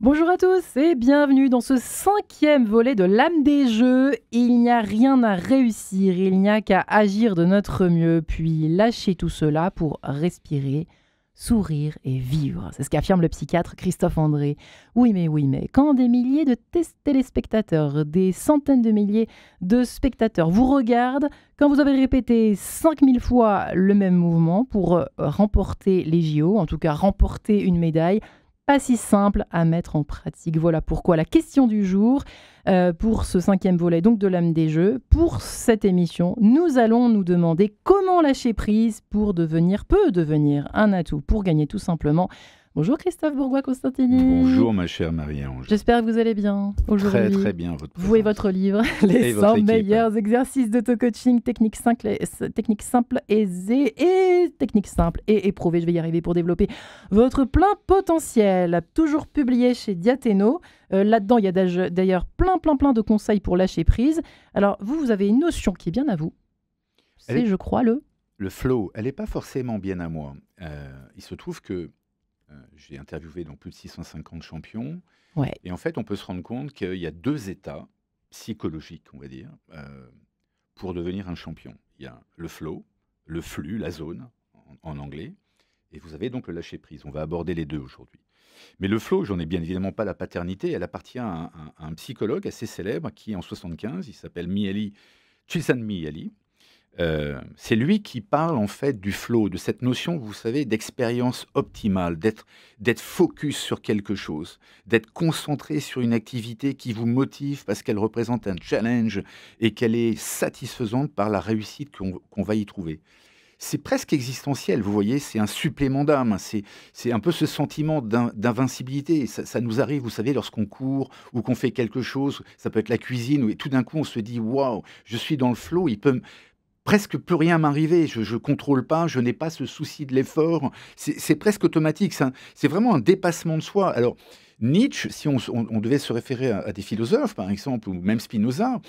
Bonjour à tous et bienvenue dans ce 5e volet de l'âme des jeux. Il n'y a rien à réussir, il n'y a qu'à agir de notre mieux, puis lâcher tout cela pour respirer, sourire et vivre. C'est ce qu'affirme le psychiatre Christophe André. Oui mais, quand des milliers de téléspectateurs, des centaines de milliers de spectateurs vous regardent, quand vous avez répété 5000 fois le même mouvement pour remporter les JO, en tout cas remporter une médaille, pas si simple à mettre en pratique. Voilà pourquoi la question du jour, pour ce 5e volet donc de l'âme des jeux, pour cette émission, nous allons nous demander comment lâcher prise peut devenir un atout pour gagner tout simplement. Bonjour Christophe Bourgois-Constantini. Bonjour ma chère Marie-Ange. J'espère que vous allez bien aujourd'hui. Très très bien votre présence. Vous et votre livre, les 100 meilleurs exercices d'auto-coaching, techniques simples et éprouvées. Je vais y arriver pour développer votre plein potentiel. Toujours publié chez Diathéno. Là-dedans, il y a d'ailleurs plein de conseils pour lâcher prise. Alors vous avez une notion qui est bien à vous. C'est, je crois, le flow. Elle n'est pas forcément bien à moi. Il se trouve que j'ai interviewé donc plus de 650 champions. Ouais. Et en fait, on peut se rendre compte qu'il y a 2 états psychologiques, on va dire, pour devenir un champion. Il y a le flow, le flux, la zone, en anglais. Et vous avez donc le lâcher-prise. On va aborder les deux aujourd'hui. Mais le flow, j'en ai bien évidemment pas la paternité. Elle appartient à un psychologue assez célèbre qui, en 75, il s'appelle Csikszentmihalyi. C'est lui qui parle en fait du flow, de cette notion, vous savez, d'expérience optimale, d'être focus sur quelque chose, d'être concentré sur une activité qui vous motive parce qu'elle représente un challenge et qu'elle est satisfaisante par la réussite qu'on va y trouver. C'est presque existentiel, vous voyez, c'est un supplément d'âme, c'est un peu ce sentiment d'invincibilité. Ça nous arrive, vous savez, lorsqu'on court ou qu'on fait quelque chose, ça peut être la cuisine, où tout d'un coup on se dit « Waouh, je suis dans le flow, il peut presque plus rien m'arriver, je ne contrôle pas, je n'ai pas ce souci de l'effort, c'est presque automatique, c'est vraiment un dépassement de soi. » Alors, Nietzsche, si on devait se référer à des philosophes, par exemple, ou même Spinoza,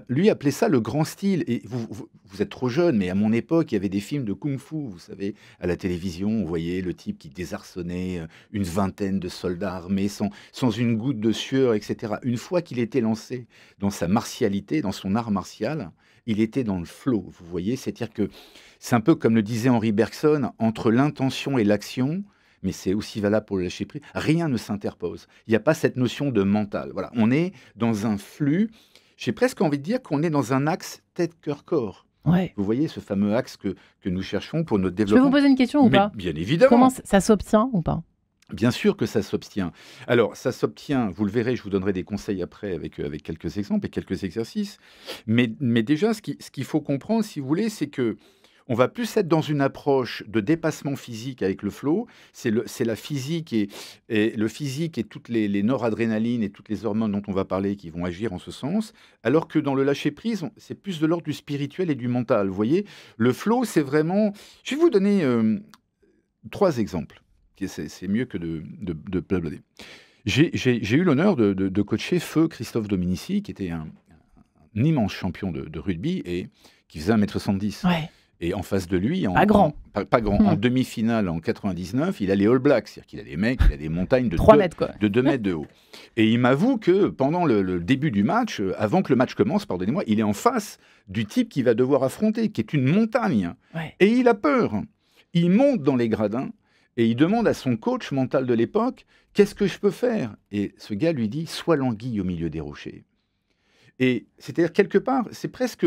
lui appelait ça le grand style. Et vous êtes trop jeune, mais à mon époque, il y avait des films de kung-fu, vous savez, à la télévision, on voyait le type qui désarçonnait une vingtaine de soldats armés sans une goutte de sueur, etc. Une fois qu'il était lancé dans sa martialité, dans son art martial, il était dans le flow, vous voyez. C'est-à-dire que c'est un peu comme le disait Henri Bergson, entre l'intention et l'action, mais c'est aussi valable pour le lâcher-prise, rien ne s'interpose. Il n'y a pas cette notion de mental. Voilà, on est dans un flux. J'ai presque envie de dire qu'on est dans un axe tête-cœur-corps. Ouais. Vous voyez ce fameux axe que nous cherchons pour notre développement. Je peux vous poser une question ou pas? Bien évidemment. Comment ça s'obtient ou pas? Bien sûr que ça s'obtient. Alors, ça s'obtient, vous le verrez, je vous donnerai des conseils après avec quelques exemples et quelques exercices. Mais déjà, ce qu'il faut comprendre, si vous voulez, c'est que on va plus être dans une approche de dépassement physique avec le flow. C'est la physique et le physique et toutes les noradrénalines et toutes les hormones dont on va parler qui vont agir en ce sens. Alors que dans le lâcher-prise, c'est plus de l'ordre du spirituel et du mental. Vous voyez, le flow, c'est vraiment... Je vais vous donner 3 exemples. C'est mieux que de blablater. J'ai eu l'honneur de coacher feu Christophe Dominici, qui était un immense champion de rugby et qui faisait 1m70. Ouais. Et en face de lui, pas grand. En demi-finale en 99, il a les All Blacks, c'est-à-dire qu'il a les mecs, il a des montagnes de 2 mètres de haut. Et il m'avoue que pendant le début du match, avant que le match commence, pardonnez-moi, il est en face du type qu'il va devoir affronter, qui est une montagne. Ouais. Et il a peur. Il monte dans les gradins et il demande à son coach mental de l'époque, « Qu'est-ce que je peux faire ?» Et ce gars lui dit, « Sois l'anguille au milieu des rochers. » Et c'est-à-dire, quelque part, c'est presque...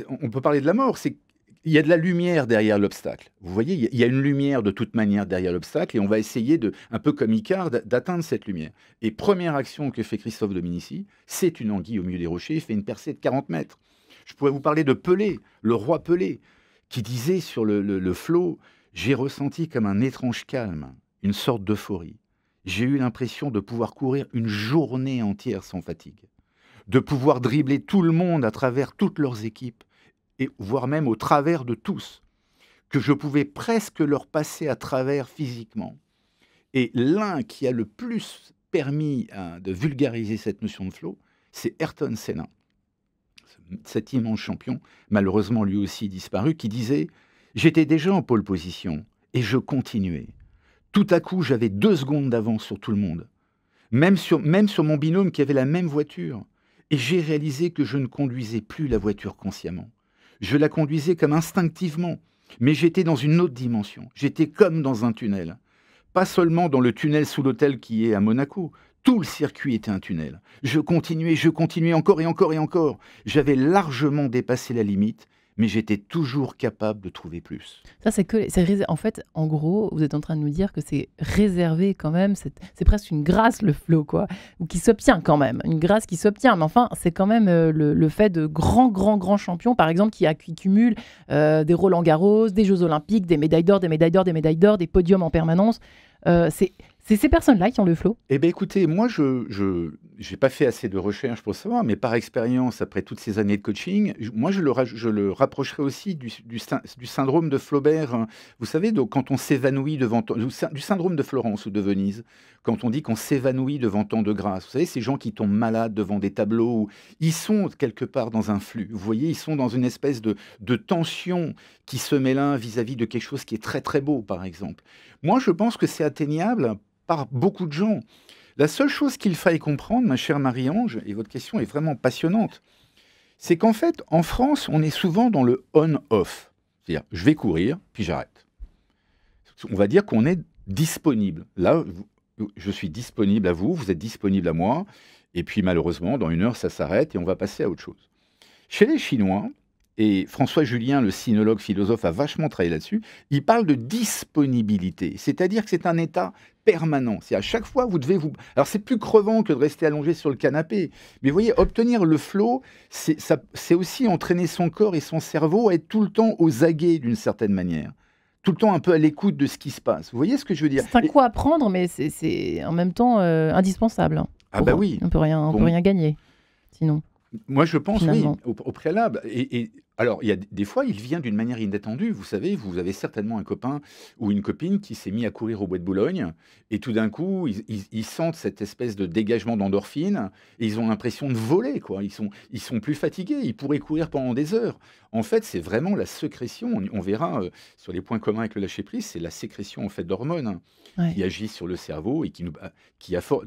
On peut parler de la mort, c'est il y a de la lumière derrière l'obstacle. Vous voyez, il y a une lumière de toute manière derrière l'obstacle et on va essayer, un peu comme Icare, d'atteindre cette lumière. Et première action que fait Christophe Dominici, c'est une anguille au milieu des rochers, il fait une percée de 40 mètres. Je pourrais vous parler de Pelé, le roi Pelé, qui disait sur le flot, « J'ai ressenti comme un étrange calme, une sorte d'euphorie. J'ai eu l'impression de pouvoir courir une journée entière sans fatigue, de pouvoir dribbler tout le monde à travers toutes leurs équipes, et voire même au travers de tous, que je pouvais presque leur passer à travers physiquement. » Et l'un qui a le plus permis de vulgariser cette notion de flow, c'est Ayrton Senna, cet immense champion, malheureusement lui aussi disparu, qui disait « J'étais déjà en pole position et je continuais. Tout à coup, j'avais 2 secondes d'avance sur tout le monde. même sur mon binôme qui avait la même voiture. Et j'ai réalisé que je ne conduisais plus la voiture consciemment. Je la conduisais comme instinctivement, mais j'étais dans une autre dimension. J'étais comme dans un tunnel. Pas seulement dans le tunnel sous l'hôtel qui est à Monaco. Tout le circuit était un tunnel. Je continuais encore et encore et encore. J'avais largement dépassé la limite, mais j'étais toujours capable de trouver plus. Ça, en fait, en gros, vous êtes en train de nous dire que c'est réservé quand même, c'est presque une grâce le flow, quoi, ou qui s'obtient quand même, une grâce qui s'obtient, mais enfin, c'est quand même le fait de grands champions, par exemple, qui cumulent des Roland-Garros, des Jeux Olympiques, des médailles d'or, des médailles d'or, des médailles d'or, des podiums en permanence. C'est ces personnes-là qui ont le flow. Eh bien, écoutez, moi, je n'ai pas fait assez de recherches pour savoir, mais par expérience, après toutes ces années de coaching, moi, je le rapprocherai aussi du syndrome de Flaubert. Hein. Vous savez, donc, quand on s'évanouit devant du syndrome de Florence ou de Venise, quand on dit qu'on s'évanouit devant tant de grâce. Vous savez, ces gens qui tombent malades devant des tableaux, ils sont quelque part dans un flux. Vous voyez, ils sont dans une espèce de tension qui se met là vis-à-vis de quelque chose qui est très, très beau, par exemple. Moi, je pense que c'est atteignable par beaucoup de gens. La seule chose qu'il faille comprendre, ma chère Marie-Ange, et votre question est vraiment passionnante, c'est qu'en fait, en France, on est souvent dans le on-off. C'est-à-dire, je vais courir, puis j'arrête. On va dire qu'on est disponible. Là, je suis disponible à vous, vous êtes disponible à moi, et puis malheureusement, dans 1 heure, ça s'arrête et on va passer à autre chose. Chez les Chinois, et François Julien, le sinologue philosophe, a vachement travaillé là-dessus, il parle de disponibilité, c'est-à-dire que c'est un état permanent. C'est à chaque fois, vous devez vous... Alors, c'est plus crevant que de rester allongé sur le canapé, mais vous voyez, obtenir le flow, c'est aussi entraîner son corps et son cerveau à être tout le temps aux aguets d'une certaine manière. Tout le temps un peu à l'écoute de ce qui se passe. Vous voyez ce que je veux dire? C'est un coup à prendre, mais c'est en même temps indispensable. Hein, Ah bah oui. On peut rien gagner, sinon. Moi, je pense, Finalement. oui, au préalable. Et alors, il y a des fois, il vient d'une manière inattendue. Vous savez, vous avez certainement un copain ou une copine qui s'est mis à courir au bois de Boulogne, et tout d'un coup, ils sentent cette espèce de dégagement d'endorphine, et ils ont l'impression de voler, quoi. Ils sont plus fatigués, ils pourraient courir pendant des heures. En fait, c'est vraiment la sécrétion. On verra sur les points communs avec le lâcher-prise, c'est la sécrétion en fait d'hormones Ouais. qui agissent sur le cerveau et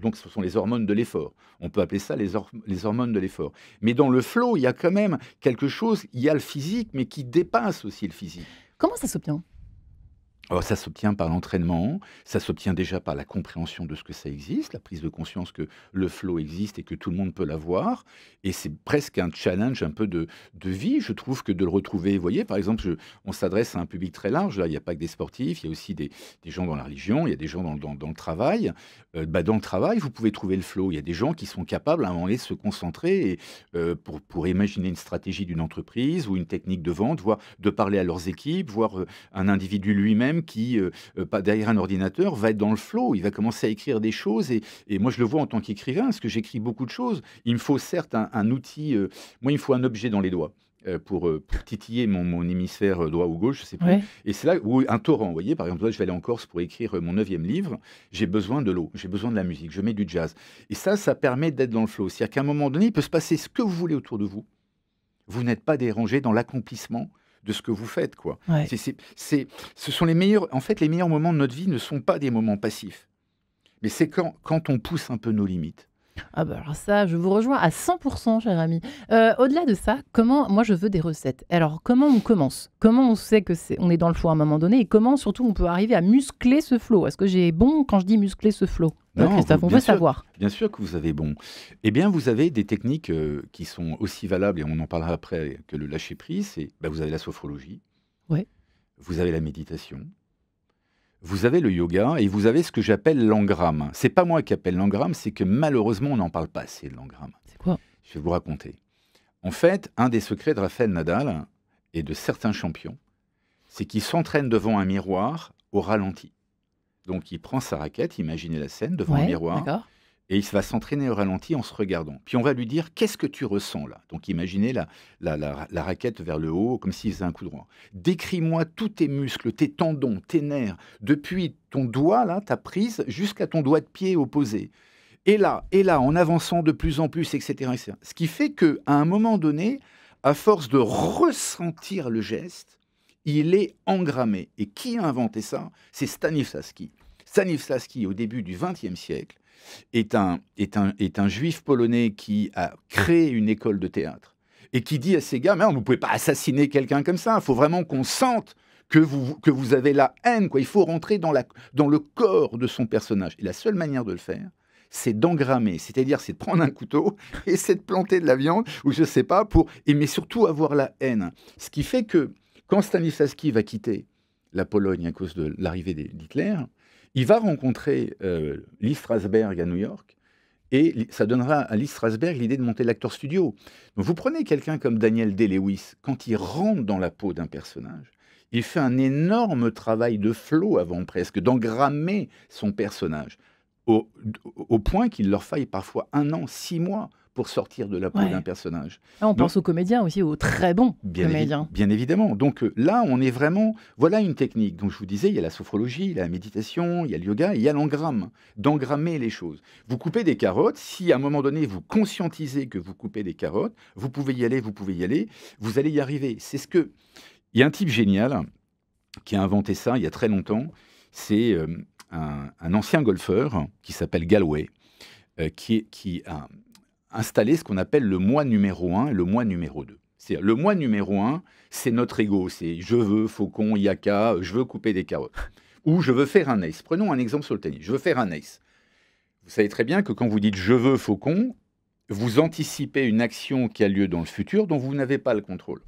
donc ce sont les hormones de l'effort. On peut appeler ça les hormones de l'effort. Mais dans le flow, il y a quand même quelque chose, il y a le physique, mais qui dépasse aussi le physique. Comment ça s'obtient? Alors ça s'obtient par l'entraînement, ça s'obtient déjà par la compréhension de ce que ça existe, la prise de conscience que le flow existe et que tout le monde peut l'avoir. Et c'est presque un challenge un peu de vie, je trouve, que de le retrouver. Vous voyez, par exemple, on s'adresse à un public très large. Là, il n'y a pas que des sportifs, il y a aussi des gens dans la religion, il y a des gens dans le travail. Dans le travail, vous pouvez trouver le flow. Il y a des gens qui sont capables à un moment donné de se concentrer pour imaginer une stratégie d'une entreprise ou une technique de vente, voire de parler à leurs équipes, voire un individu lui-même qui, pas derrière un ordinateur, va être dans le flow. Il va commencer à écrire des choses. Et moi, je le vois en tant qu'écrivain, parce que j'écris beaucoup de choses. Il me faut certes un outil. Moi, il me faut un objet dans les doigts. Pour titiller mon hémisphère droit ou gauche, je sais plus. Ouais. Et c'est là où un torrent, vous voyez, par exemple, là, je vais aller en Corse pour écrire mon 9e livre, j'ai besoin de l'eau, j'ai besoin de la musique, je mets du jazz. Et ça permet d'être dans le flow. C'est-à-dire qu'à un moment donné, il peut se passer ce que vous voulez autour de vous. Vous n'êtes pas dérangé dans l'accomplissement de ce que vous faites, quoi. Ouais. Ce sont les meilleurs, en fait, les meilleurs moments de notre vie ne sont pas des moments passifs. Mais c'est quand on pousse un peu nos limites. Ah bah alors ça, je vous rejoins à 100%, cher ami. Au-delà de ça, moi je veux des recettes. Alors comment on commence? Comment on sait on est dans le flow à un moment donné? Et comment surtout on peut arriver à muscler ce flow? Est-ce que j'ai bon quand je dis muscler ce flow? Non, Christophe, on bien veut sûr. savoir. Bien sûr que vous avez bon. Eh bien, vous avez des techniques qui sont aussi valables, et on en parlera après, que le lâcher-prise. Vous avez la sophrologie, Ouais. vous avez la méditation, vous avez le yoga, et vous avez ce que j'appelle l'engramme. C'est pas moi qui appelle l'engramme, c'est que malheureusement, on n'en parle pas assez de l'engramme. C'est quoi? Je vais vous raconter. En fait, un des secrets de Rafael Nadal et de certains champions, c'est qu'ils s'entraînent devant un miroir au ralenti. Donc, il prend sa raquette, imaginez la scène, devant un Ouais, miroir, d'accord. et il va s'entraîner au ralenti en se regardant. Puis on va lui dire, qu'est-ce que tu ressens là? Donc imaginez la raquette vers le haut, comme s'il faisait un coup droit. Décris-moi tous tes muscles, tes tendons, tes nerfs, depuis ton doigt, là, ta prise, jusqu'à ton doigt de pied opposé. Et là, en avançant de plus en plus, etc. etc. Ce qui fait qu'à un moment donné, à force de ressentir le geste, il est engrammé. Et qui a inventé ça? C'est Stanislavski. Stanislavski, au début du XXe siècle, est un juif polonais qui a créé une école de théâtre et qui dit à ces gars, mais non, vous ne pouvez pas assassiner quelqu'un comme ça, il faut vraiment qu'on sente que vous avez la haine, quoi. Il faut rentrer dans le corps de son personnage. Et la seule manière de le faire, c'est d'engrammer, c'est-à-dire c'est de prendre un couteau et c'est de planter de la viande, ou je ne sais pas, mais surtout avoir la haine. Ce qui fait que quand Stanislavski va quitter la Pologne à cause de l'arrivée d'Hitler, il va rencontrer Lee Strasberg à New York, et ça donnera à Lee Strasberg l'idée de monter l'acteur studio. Donc vous prenez quelqu'un comme Daniel Day-Lewis, quand il rentre dans la peau d'un personnage, il fait un énorme travail de flow avant presque, d'engrammer son personnage, au point qu'il leur faille parfois 1 an, 6 mois pour sortir de la peau d'un personnage. Là, on pense aux comédiens aussi, aux très bons comédiens. Bien évidemment. Donc là, on est vraiment... Voilà une technique. Donc je vous disais, il y a la sophrologie, il y a la méditation, il y a le yoga, et il y a l'engramme, d'engrammer les choses. Vous coupez des carottes, si à un moment donné, vous conscientisez que vous coupez des carottes, vous pouvez y aller, vous allez y arriver. C'est ce que... Il y a un type génial qui a inventé ça il y a très longtemps. C'est un ancien golfeur qui s'appelle Galloway, qui a installé ce qu'on appelle le moi numéro 1 et le moi numéro 2. C'est-à-dire, le moi numéro 1, c'est notre ego. C'est je veux, faucon, yaka, je veux couper des carottes. Ou je veux faire un ace. Prenons un exemple sur le tennis. Je veux faire un ace. Vous savez très bien que quand vous dites je veux, faucon, vous anticipez une action qui a lieu dans le futur dont vous n'avez pas le contrôle.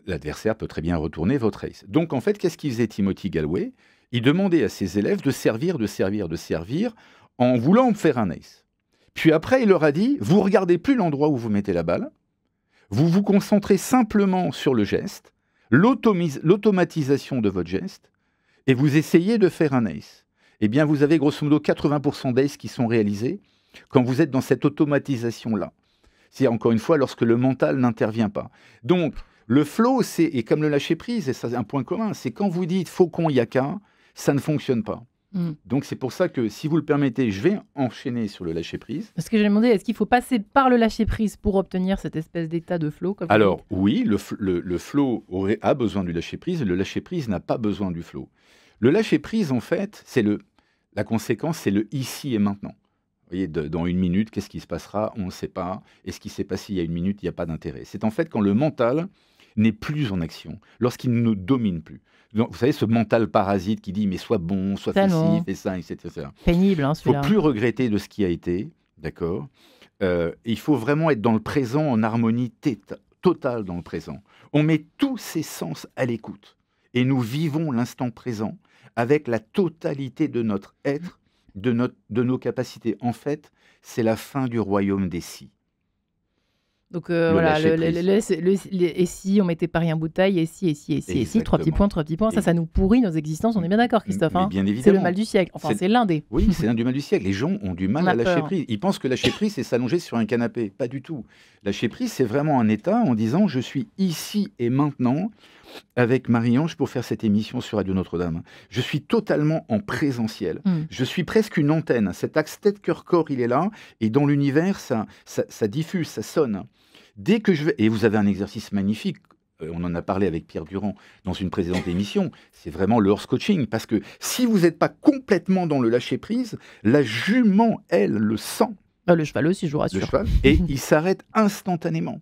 L'adversaire peut très bien retourner votre ace. Donc, en fait, qu'est-ce qu'il faisait Timothy Galloway? Il demandait à ses élèves de servir en voulant faire un ace. Puis après, il leur a dit, vous ne regardez plus l'endroit où vous mettez la balle, vous vous concentrez simplement sur le geste, l'automatisation de votre geste, et vous essayez de faire un ace. Eh bien, vous avez grosso modo 80% d'aces qui sont réalisés quand vous êtes dans cette automatisation-là. C'est encore une fois lorsque le mental n'intervient pas. Donc, le flow, et comme le lâcher-prise, et ça c'est un point commun, c'est quand vous dites faucon yaka, ça ne fonctionne pas. Donc c'est pour ça que, si vous le permettez, je vais enchaîner sur le lâcher-prise. Parce que j'ai demandé, est-ce qu'il faut passer par le lâcher-prise pour obtenir cette espèce d'état de flow comme Alors oui, le flow a besoin du lâcher-prise, le lâcher-prise n'a pas besoin du flow. Le lâcher-prise, en fait, la conséquence, c'est le ici et maintenant. Vous voyez, dans 1 minute, qu'est-ce qui se passera? On ne sait pas. Et ce qui s'est passé il y a 1 minute, il n'y a pas d'intérêt. C'est en fait quand le mental n'est plus en action, lorsqu'il ne domine plus. Donc, vous savez, ce mental parasite qui dit « mais sois bon, sois fais ci, fais ça, etc. » Pénible, hein, celui-là. Il ne faut plus regretter de ce qui a été, d'accord. Il faut vraiment être dans le présent, en harmonie totale dans le présent. On met tous ses sens à l'écoute et nous vivons l'instant présent avec la totalité de notre être, de nos capacités. En fait, c'est la fin du royaume des si. Donc voilà, et si on mettait Paris en bouteille, et si, 3 petits points, ça nous pourrit nos existences, on est bien d'accord, Christophe, hein. Bien évidemment. C'est le mal du siècle, enfin c'est l'un des. Oui, c'est l'un du mal du siècle. Les gens ont du mal à lâcher prise. Ils pensent que lâcher prise, c'est s'allonger sur un canapé. Pas du tout. Lâcher prise, c'est vraiment un état en disant, je suis ici et maintenant avec Marie-Ange pour faire cette émission sur Radio Notre-Dame. Je suis totalement en présentiel. Je suis presque une antenne. Cet axe tête-cœur-corps, il est là, et dans l'univers, ça diffuse, ça sonne. Dès que je vais... Et vous avez un exercice magnifique, on en a parlé avec Pierre Durand dans une précédente émission, c'est vraiment le horse coaching, parce que si vous n'êtes pas complètement dans le lâcher-prise, la jument, elle, le sent. Le cheval aussi, je vous rassure. Le cheval, et il s'arrête instantanément.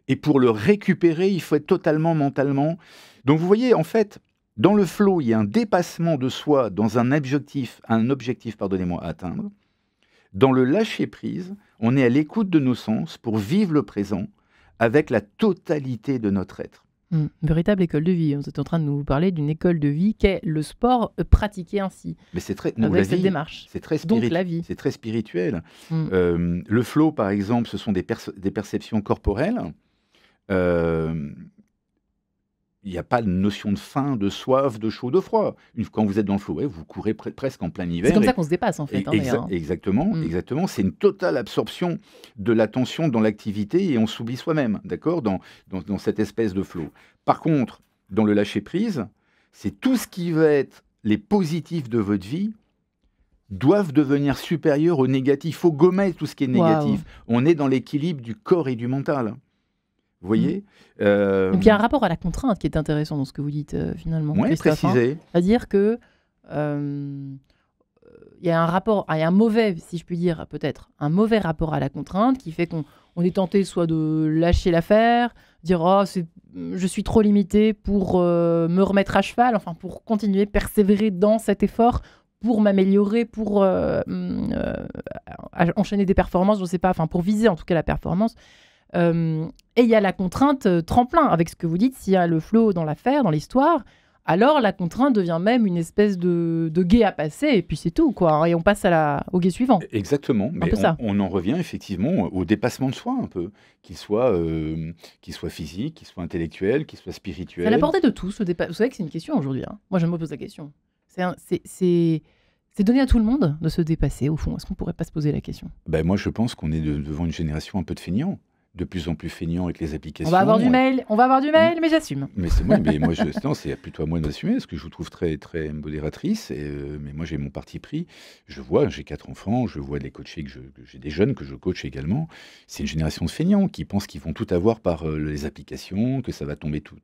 Et pour le récupérer, il faut être totalement mentalement... Donc vous voyez, en fait, dans le flow, il y a un dépassement de soi dans un objectif à atteindre. Dans le lâcher-prise, on est à l'écoute de nos sens pour vivre le présent avec la totalité de notre être. Une véritable école de vie. Vous êtes en train de nous parler d'une école de vie qu'est le sport pratiqué ainsi. Mais c'est très, avec cette démarche. C'est très donc la vie. C'est très spirituel. Le flow, par exemple, ce sont des perceptions corporelles. Il n'y a pas de notion de faim, de soif, de chaud, de froid. Quand vous êtes dans le flow, vous courez presque en plein hiver. C'est comme ça qu'on se dépasse, en fait. Exactement. C'est une totale absorption de l'attention dans l'activité et on s'oublie soi-même, d'accord, dans cette espèce de flow. Par contre, dans le lâcher-prise, c'est tout ce qui va être les positifs de votre vie doivent devenir supérieurs aux négatifs. Il faut gommer tout ce qui est négatif. On est dans l'équilibre du corps et du mental. Vous voyez Donc il y a un rapport à la contrainte qui est intéressant dans ce que vous dites finalement. Oui, précisé. C'est-à-dire que il y a un rapport, il y a un mauvais, si je puis dire, peut-être, un mauvais rapport à la contrainte qui fait qu'on est tenté soit de lâcher l'affaire, dire oh, je suis trop limité pour me remettre à cheval, enfin pour continuer, persévérer dans cet effort, pour m'améliorer, pour enchaîner des performances, je ne sais pas, enfin pour viser en tout cas la performance. Et il y a la contrainte tremplin, avec ce que vous dites, s'il y a le flow dans l'affaire, dans l'histoire, alors la contrainte devient même une espèce de guet à passer, et puis c'est tout, quoi. Et on passe au guet suivant. Exactement, mais on en revient effectivement au dépassement de soi un peu, qu'il soit physique, qu'il soit intellectuel, qu'il soit spirituel. C'est à la portée de tous, Vous savez que c'est une question aujourd'hui, hein. Moi je me pose la question. C'est donné à tout le monde de se dépasser, au fond. Est-ce qu'on pourrait pas se poser la question? Moi je pense qu'on est devant une génération un peu de feignants. De plus en plus feignant avec les applications. On va avoir du mail, mais j'assume. Mais moi, c'est plutôt à moi d'assumer, parce que je vous trouve très, très modératrice. Mais moi, j'ai mon parti pris. J'ai 4 enfants, je vois les coachés j'ai des jeunes que je coach également. C'est une génération de feignants qui pensent qu'ils vont tout avoir par les applications, que ça va tomber tout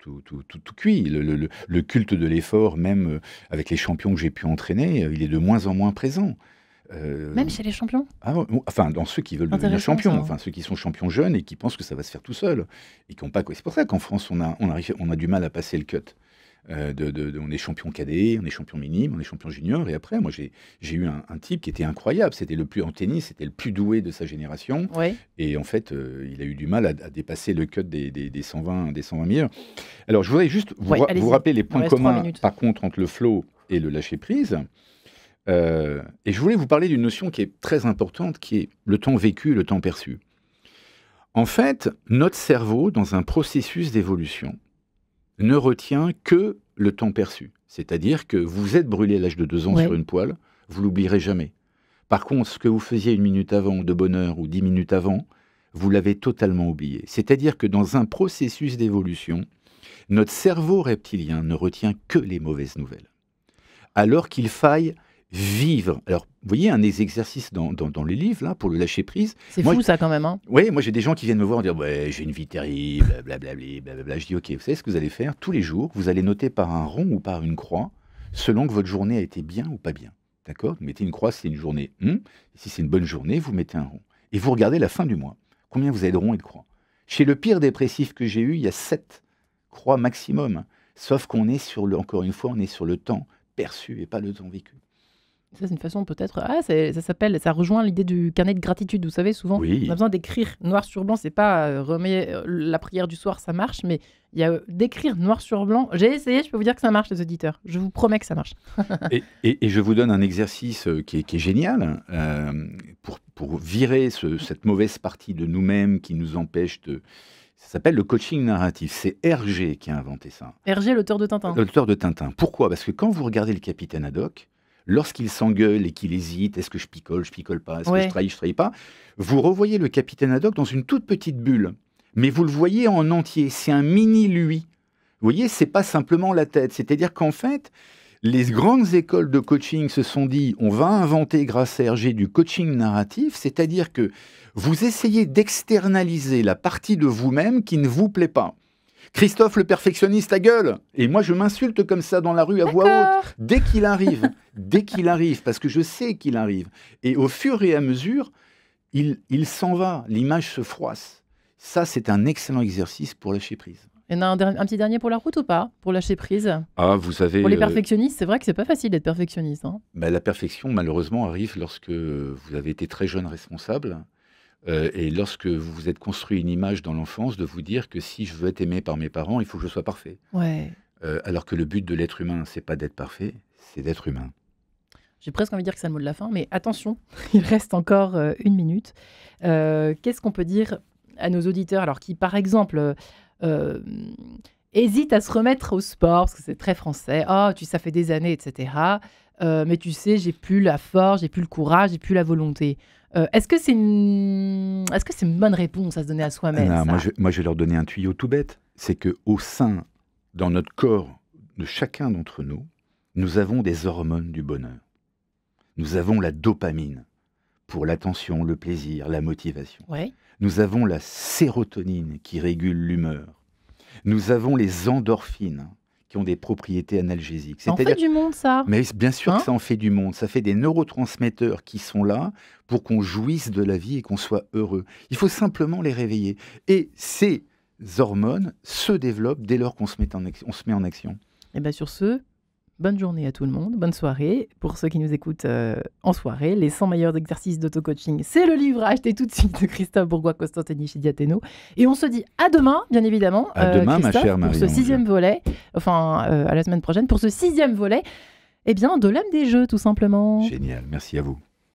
cuit. Le culte de l'effort, même avec les champions que j'ai pu entraîner, il est de moins en moins présent. Même chez les champions? Enfin, dans ceux qui veulent devenir champions, enfin ceux qui sont champions jeunes et qui pensent que ça va se faire tout seul. Et qui ont pas... C'est pour ça qu'en France, on a du mal à passer le cut. On est champion cadet, on est champion minime, on est champion junior. Et après, moi, j'ai eu un type qui était incroyable. C'était en tennis, c'était le plus doué de sa génération. Ouais. Et en fait, il a eu du mal à dépasser le cut des 120 meilleurs. Alors, je voudrais juste vous rappeler les points communs, par contre, entre le flow et le lâcher-prise. Et je voulais vous parler d'une notion qui est très importante, qui est le temps vécu et le temps perçu. En fait, notre cerveau, dans un processus d'évolution, ne retient que le temps perçu. C'est-à-dire que vous êtes brûlé à l'âge de 2 ans sur une poêle, vous l'oublierez jamais. Par contre, ce que vous faisiez 1 minute avant de bonne heure ou 10 minutes avant, vous l'avez totalement oublié. C'est-à-dire que dans un processus d'évolution, notre cerveau reptilien ne retient que les mauvaises nouvelles. Alors qu'il faille vivre. Alors, vous voyez, un des exercices dans les livres, là, pour le lâcher-prise. C'est fou, ça, quand même. Hein. Oui, moi, j'ai des gens qui viennent me voir et dire « Ouais, j'ai une vie terrible, blablabla. » Je dis « Ok, vous savez ce que vous allez faire? Tous les jours, vous allez noter par un rond ou par une croix, selon que votre journée a été bien ou pas bien. D'accord? Vous mettez une croix si c'est une journée. Si c'est une bonne journée, vous mettez un rond. Et vous regardez la fin du mois. Combien vous avez de ronds et de croix? Chez le pire dépressif que j'ai eu, il y a 7 croix maximum. Sauf qu'on est encore une fois, on est sur le temps perçu et pas le temps vécu. Ça, c'est une façon peut-être... ça rejoint l'idée du carnet de gratitude. Vous savez, souvent, on a besoin d'écrire noir sur blanc. C'est pas la prière du soir, ça marche, mais il y a d'écrire noir sur blanc. J'ai essayé, je peux vous dire que ça marche, les auditeurs. Je vous promets que ça marche. et je vous donne un exercice qui est génial pour virer cette mauvaise partie de nous-mêmes qui nous empêche de... Ça s'appelle le coaching narratif. C'est Hergé qui a inventé ça. Hergé, l'auteur de Tintin. L'auteur de Tintin. Pourquoi? Parce que quand vous regardez le capitaine Haddock, lorsqu'il s'engueule et qu'il hésite, est-ce que je picole pas, est-ce que je trahis pas, vous revoyez le capitaine Haddock dans une toute petite bulle, mais vous le voyez en entier, c'est un mini lui. Vous voyez, c'est pas simplement la tête, c'est-à-dire qu'en fait, les grandes écoles de coaching se sont dit, on va inventer grâce à Hergé du coaching narratif, c'est-à-dire que vous essayez d'externaliser la partie de vous-même qui ne vous plaît pas. Christophe le perfectionniste à gueule. Et moi, je m'insulte comme ça dans la rue à voix haute. Dès qu'il arrive, parce que je sais qu'il arrive. Et au fur et à mesure, il s'en va. L'image se froisse. Ça, c'est un excellent exercice pour lâcher prise. Il y en a un petit dernier pour la route ou pas? Pour lâcher prise? Vous savez... Pour les perfectionnistes, c'est vrai que c'est pas facile d'être perfectionniste. Hein. La perfection, malheureusement, arrive lorsque vous avez été très jeune responsable. Et lorsque vous vous êtes construit une image dans l'enfance de vous dire que si je veux être aimé par mes parents, il faut que je sois parfait. Ouais. Alors que le but de l'être humain, c'est pas d'être parfait, c'est d'être humain. J'ai presque envie de dire que c'est le mot de la fin, mais attention, il reste encore 1 minute. Qu'est-ce qu'on peut dire à nos auditeurs alors qui, par exemple, hésitent à se remettre au sport, parce que c'est très français, ça fait des années, etc. Mais tu sais, j'ai plus la force, j'ai plus le courage, j'ai plus la volonté. Est-ce que c'est une bonne réponse à se donner à soi-même? Moi, je vais leur donner un tuyau tout bête. C'est qu'au sein, dans notre corps, de chacun d'entre nous, nous avons des hormones du bonheur. Nous avons la dopamine pour l'attention, le plaisir, la motivation. Ouais. Nous avons la sérotonine qui régule l'humeur. Nous avons les endorphines qui ont des propriétés analgésiques. Ça en fait du monde, ça. Mais bien sûr Hein que ça en fait du monde. Ça fait des neurotransmetteurs qui sont là pour qu'on jouisse de la vie et qu'on soit heureux. Il faut simplement les réveiller. Et ces hormones se développent dès lors qu'on se met en action. Et bien sur ce, bonne journée à tout le monde, bonne soirée. Pour ceux qui nous écoutent en soirée, les 100 meilleurs exercices d'auto-coaching, c'est le livre à acheter tout de suite de Christophe Bourgois-Costantini chez Diathéno. Et on se dit à demain, bien évidemment, À demain, ma Christophe, chère pour ce Marie-Ange. 6e volet, à la semaine prochaine, pour ce 6e volet, de l'âme des jeux, tout simplement. Génial, merci à vous.